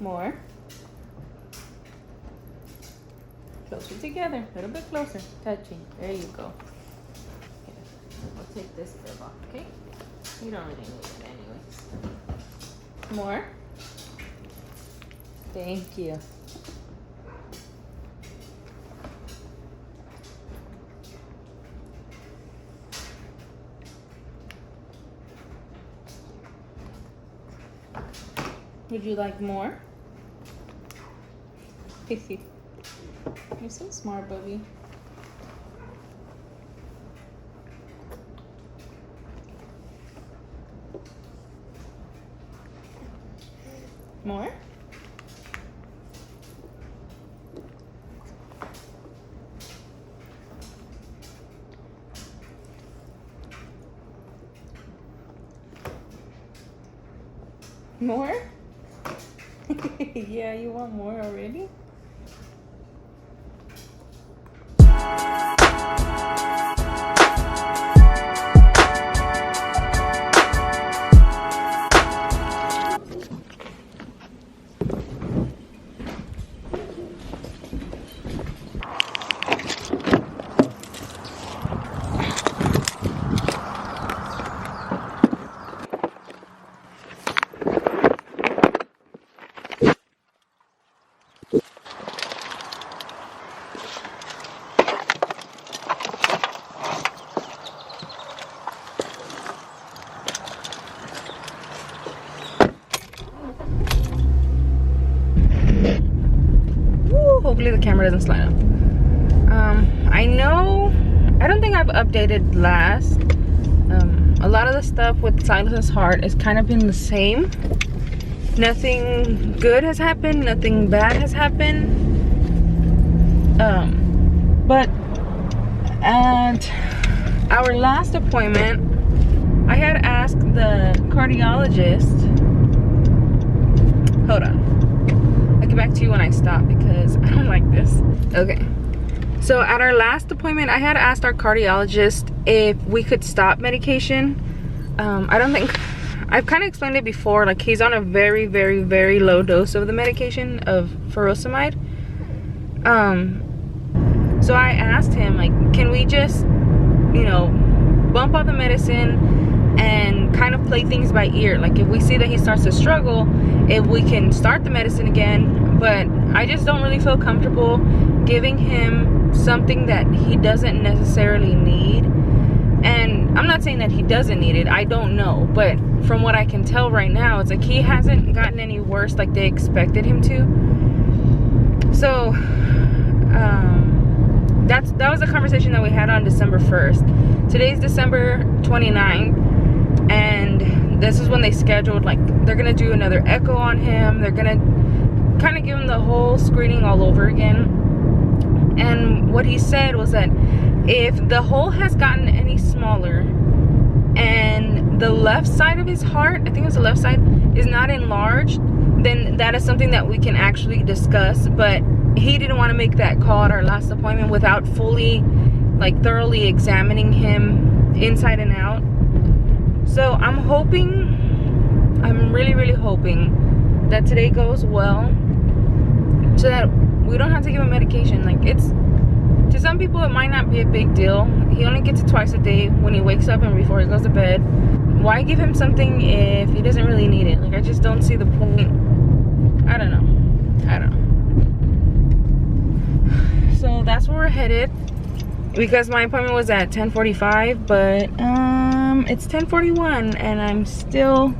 More. Closer together, a little bit closer. Touching. There you go. Okay. We'll take this bib off, okay? You don't really need it anyways. More. Thank you. Would you like more? You're so smart, Bubby. More? More? Yeah, you want more already? Hopefully the camera doesn't slide up. I don't think I've updated last. A lot of the stuff with Silas's heart has kind of been the same. Nothing good has happened, nothing bad has happened. But at our last appointment, I had asked the cardiologist. Hold on. I'll get back to you when I stop because I don't like this. Okay. So at our last appointment, I had asked our cardiologist if we could stop medication. I don't think, I've kind of explained it before, like he's on a very, very, very low dose of the medication of furosemide. So I asked him, like, can we just, you know, bump out the medicine and kind of play things by ear? Like if we see that he starts to struggle, if we can start the medicine again. But I just don't really feel comfortable giving him something that he doesn't necessarily need. And I'm not saying that he doesn't need it, I don't know, but from what I can tell right now, it's like he hasn't gotten any worse like they expected him to. So that was a conversation that we had on December 1st. Today's December 29th, and this is when they scheduled, like, they're gonna do another echo on him. They're gonna kind of give him the whole screening all over again. And what he said was that if the hole has gotten any smaller and the left side of his heart, I think it was the left side, is not enlarged, then that is something that we can actually discuss. But he didn't want to make that call at our last appointment without fully, like, thoroughly examining him inside and out. So I'm hoping, I'm really, really hoping that today goes well, so that we don't have to give him medication. Like, it's, to some people it might not be a big deal. He only gets it twice a day, when he wakes up and before he goes to bed. Why give him something if he doesn't really need it? Like, I just don't see the point. I don't know. So that's where we're headed, because my appointment was at 10:45, but it's 10:41 and I'm still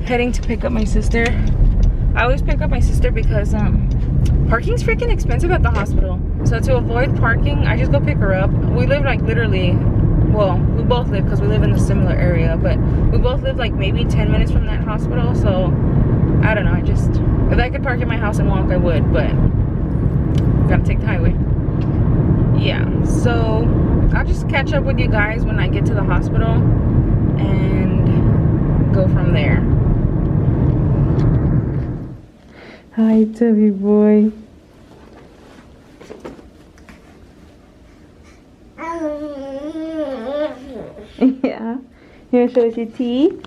heading to pick up my sister. I always pick up my sister because parking's freaking expensive at the hospital. So to avoid parking, I just go pick her up. We live like literally, well, we both live because we live in a similar area, but we both live like maybe 10 minutes from that hospital. So I don't know, I just, if I could park in my house and walk, I would, but gotta take the highway. Yeah, so I'll just catch up with you guys when I get to the hospital and go from there. Hi, Tubby boy. Yeah. You wanna show us your teeth?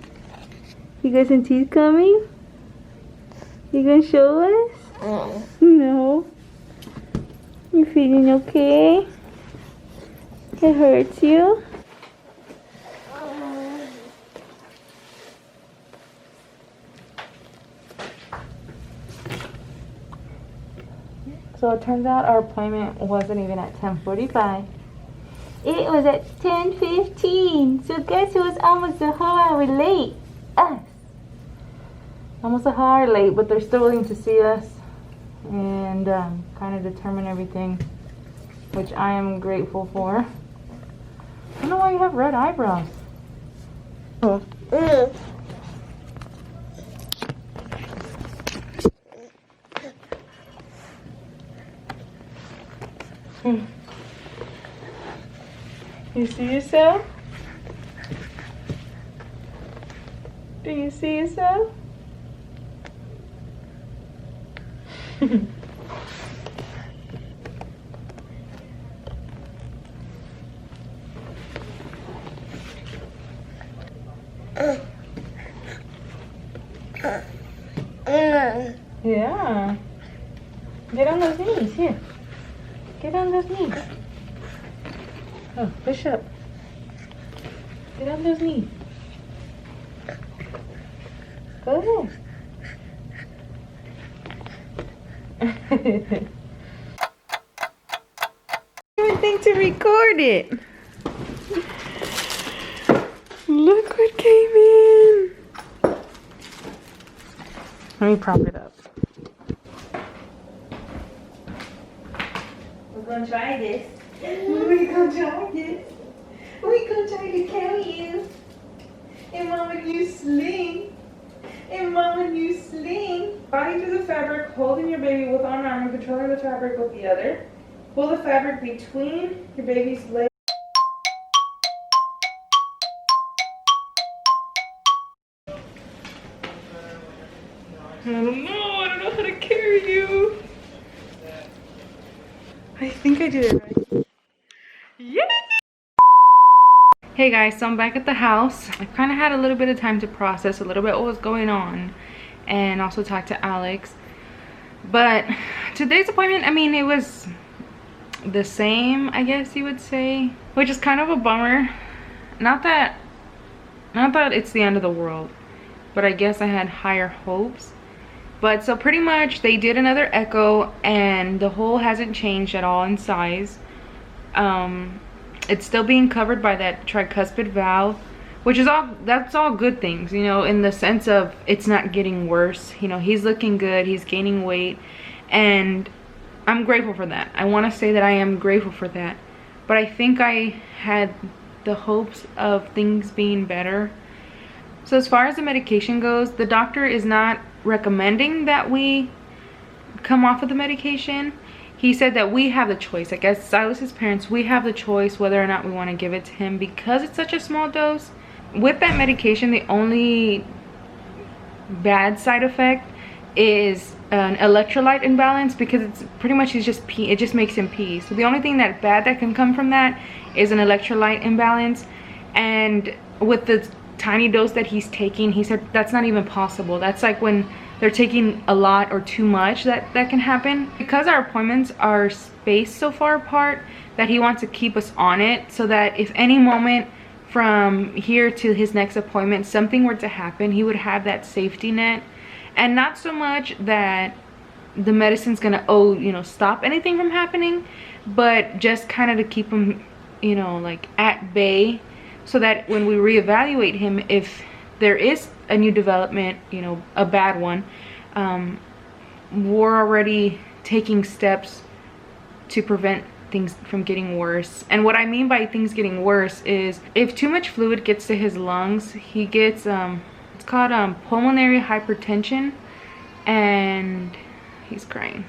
You got some teeth coming? You gonna show us? No. You feeling okay? It hurts you? So it turns out our appointment wasn't even at 10:45. It was at 10:15. So guess who was almost a whole hour late? Us. Almost a whole hour late, but they're still willing to see us and kind of determine everything, which I am grateful for. I don't know why you have red eyebrows. Oh. You see yourself? Do you see yourself? Yeah. Get on those knees. Here. Get on those knees. Oh, push up. Get on those knees. Go ahead. Even think to record it. Look what came in. Let me prop it up. We're gonna try this. We're gonna try this. We're gonna try to carry you. And Mama, you sling. And Mama, you sling. Body to the fabric, holding your baby with one arm and controlling the fabric with the other. Pull the fabric between your baby's legs. I don't know how to carry you. I think I did it right. Yeah! Hey guys, so I'm back at the house. I kind of had a little bit of time to process a little bit what was going on and also talk to Alex. But today's appointment, I mean, it was the same, I guess you would say, which is kind of a bummer. Not that it's the end of the world, but I guess I had higher hopes. But so pretty much they did another echo and the hole hasn't changed at all in size. It's still being covered by that tricuspid valve, which is that's all good things, you know, in the sense of it's not getting worse. You know, he's looking good, he's gaining weight, and I'm grateful for that. I want to say that I am grateful for that, but I think I had the hopes of things being better. So as far as the medication goes, the doctor is not recommending that we come off of the medication. He said that we have the choice. I guess Silas's parents, we have the choice whether or not we want to give it to him because it's such a small dose. With that medication, the only bad side effect is an electrolyte imbalance, because it's pretty much it just makes him pee. So the only thing that bad that can come from that is an electrolyte imbalance. And with the tiny dose that he's taking, he said that's not even possible. That's like when they're taking a lot or too much that can happen. Because our appointments are spaced so far apart, that he wants to keep us on it, so that if any moment from here to his next appointment something were to happen, he would have that safety net. And not so much that the medicine's gonna stop anything from happening, but just kind of to keep him, you know, like at bay, so that when we reevaluate him, if there is a new development, you know, a bad one, we're already taking steps to prevent things from getting worse. And what I mean by things getting worse is if too much fluid gets to his lungs, he gets it's called pulmonary hypertension, and he's crying.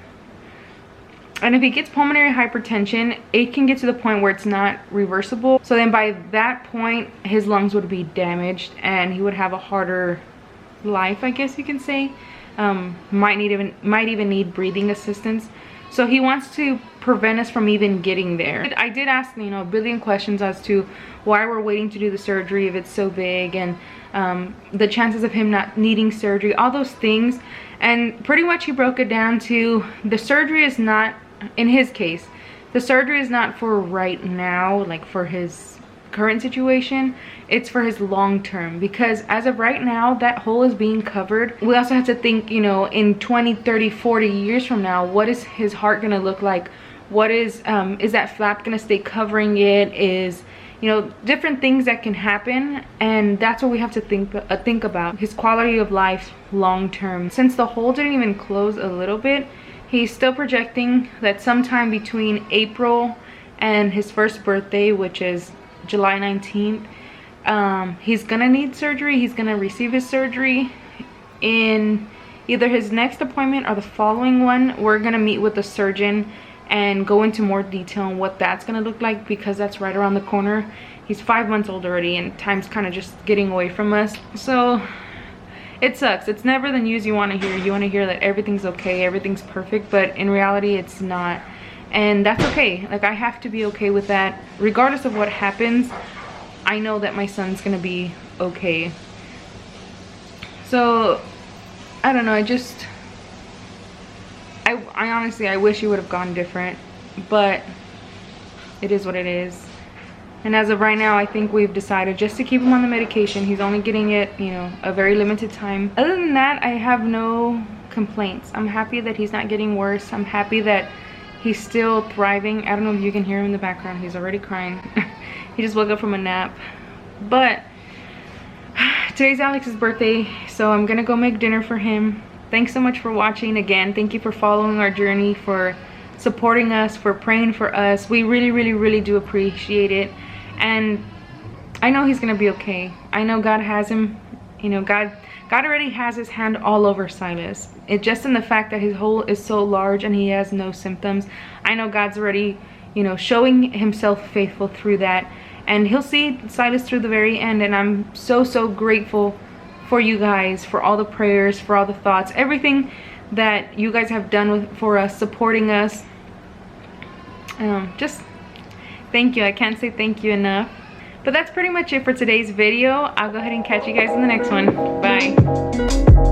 And if he gets pulmonary hypertension, it can get to the point where it's not reversible. So then by that point, his lungs would be damaged and he would have a harder life, I guess you can say. Might even need breathing assistance. So he wants to prevent us from even getting there. I did ask, you know, a billion questions as to why we're waiting to do the surgery if it's so big, and the chances of him not needing surgery, all those things. And pretty much he broke it down to, the surgery is not, in his case, the surgery is not for right now, like for his current situation. It's for his long term, because as of right now, that hole is being covered. We also have to think, you know, in 20, 30, 40 years from now, what is his heart gonna look like? What is that flap gonna stay covering it? Is, you know, different things that can happen, and that's what we have to think about, his quality of life long term. Since the hole didn't even close a little bit, he's still projecting that sometime between April and his first birthday, which is July 19th, he's gonna need surgery. He's gonna receive his surgery. In either his next appointment or the following one, we're gonna meet with the surgeon and go into more detail on what that's gonna look like, because that's right around the corner. He's 5 months old already, and time's kind of just getting away from us. So it sucks. It's never the news you want to hear. You want to hear that everything's okay, everything's perfect, but in reality it's not. And that's okay. Like, I have to be okay with that. Regardless of what happens, I know that my son's gonna be okay. So I don't know, I honestly, I wish he would have gone different, but it is what it is. And as of right now, I think we've decided just to keep him on the medication. He's only getting it, you know, a very limited time. Other than that, I have no complaints. I'm happy that he's not getting worse. I'm happy that he's still thriving. I don't know if you can hear him in the background. He's already crying. He just woke up from a nap. But today's Alex's birthday, so I'm gonna go make dinner for him. Thanks so much for watching. Again, thank you for following our journey, for supporting us, for praying for us. We really, really, really do appreciate it. And I know he's gonna be okay. I know God has him. You know, God already has his hand all over Silas. It's just in the fact that his hole is so large and he has no symptoms. I know God's already, you know, showing himself faithful through that. And he'll see Silas through the very end. And I'm so, so grateful for you guys, for all the prayers, for all the thoughts, everything that you guys have done for us, supporting us. Just thank you. I can't say thank you enough. But that's pretty much it for today's video. I'll go ahead and catch you guys in the next one. Bye.